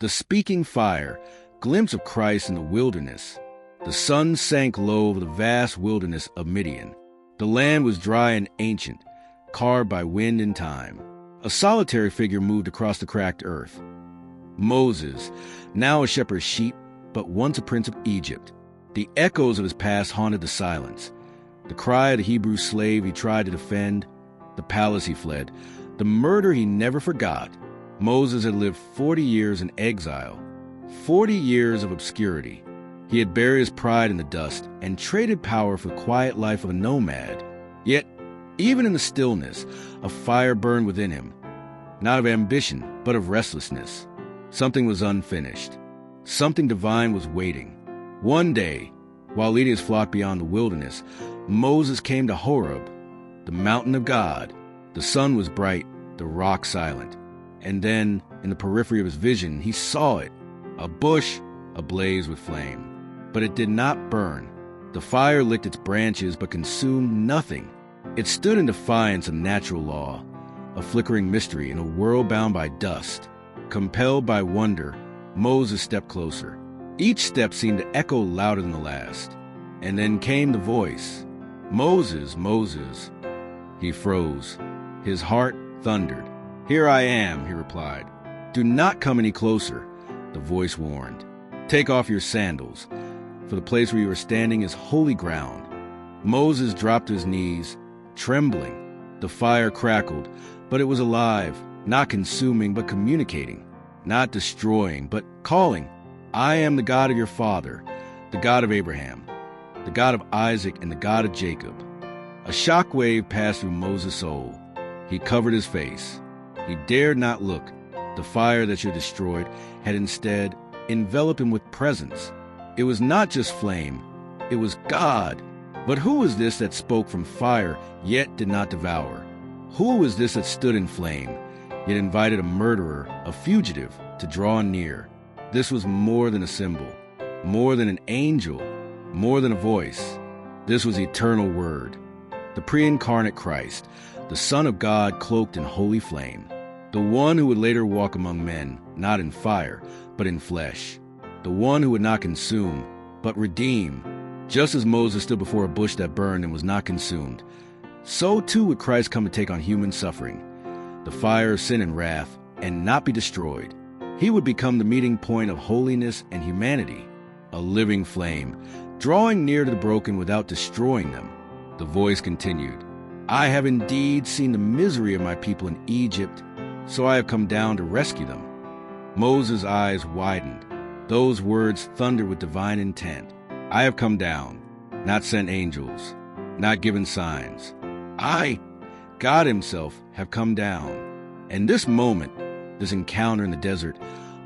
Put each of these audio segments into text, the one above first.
The speaking fire, glimpse of Christ in the wilderness. The sun sank low over the vast wilderness of Midian. The land was dry and ancient, carved by wind and time. A solitary figure moved across the cracked earth. Moses, now a shepherd's sheep, but once a prince of Egypt. The echoes of his past haunted the silence. The cry of the Hebrew slave he tried to defend, the palace he fled, the murder he never forgot. Moses had lived 40 years in exile, 40 years of obscurity. He had buried his pride in the dust and traded power for the quiet life of a nomad. Yet, even in the stillness, a fire burned within him, not of ambition, but of restlessness. Something was unfinished. Something divine was waiting. One day, while leading his flock beyond the wilderness, Moses came to Horeb, the mountain of God. The sun was bright, the rock silent. And then, in the periphery of his vision, he saw it, a bush ablaze with flame. But it did not burn. The fire licked its branches but consumed nothing. It stood in defiance of natural law, a flickering mystery in a world bound by dust. Compelled by wonder, Moses stepped closer. Each step seemed to echo louder than the last. And then came the voice, "Moses, Moses." He froze. His heart thundered. "Here I am," he replied. "Do not come any closer," the voice warned. "Take off your sandals, for the place where you are standing is holy ground." Moses dropped to his knees, trembling. The fire crackled, but it was alive, not consuming, but communicating, not destroying, but calling. "I am the God of your father, the God of Abraham, the God of Isaac, and the God of Jacob." A shockwave passed through Moses' soul. He covered his face. He dared not look. The fire that should have destroyed had instead enveloped him with presence. It was not just flame, it was God. But who was this that spoke from fire, yet did not devour? Who was this that stood in flame, yet invited a murderer, a fugitive, to draw near? This was more than a symbol, more than an angel, more than a voice. This was eternal Word, the pre-incarnate Christ, the Son of God cloaked in holy flame, the one who would later walk among men, not in fire, but in flesh, the one who would not consume, but redeem. Just as Moses stood before a bush that burned and was not consumed, so too would Christ come to take on human suffering, the fire of sin and wrath, and not be destroyed. He would become the meeting point of holiness and humanity, a living flame, drawing near to the broken without destroying them. The voice continued, "I have indeed seen the misery of my people in Egypt, so I have come down to rescue them." Moses' eyes widened. Those words thundered with divine intent. "I have come down, not sent angels, not given signs. I, God himself, have come down." And this moment, this encounter in the desert,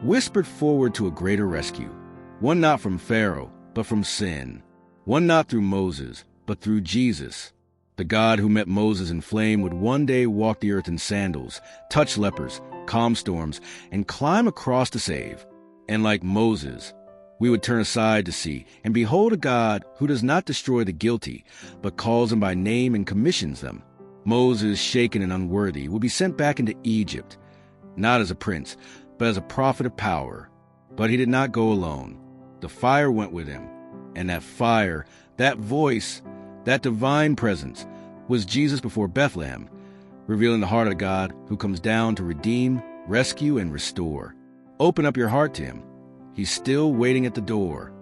whispered forward to a greater rescue. One not from Pharaoh, but from sin. One not through Moses, but through Jesus. The God who met Moses in flame would one day walk the earth in sandals, touch lepers, calm storms, and climb across to save. And like Moses, we would turn aside to see and behold a God who does not destroy the guilty, but calls them by name and commissions them. Moses, shaken and unworthy, would be sent back into Egypt, not as a prince, but as a prophet of power. But he did not go alone. The fire went with him, and that fire, that voice, that divine presence, was Jesus before Bethlehem, revealing the heart of God who comes down to redeem, rescue, and restore. Open up your heart to him. He's still waiting at the door.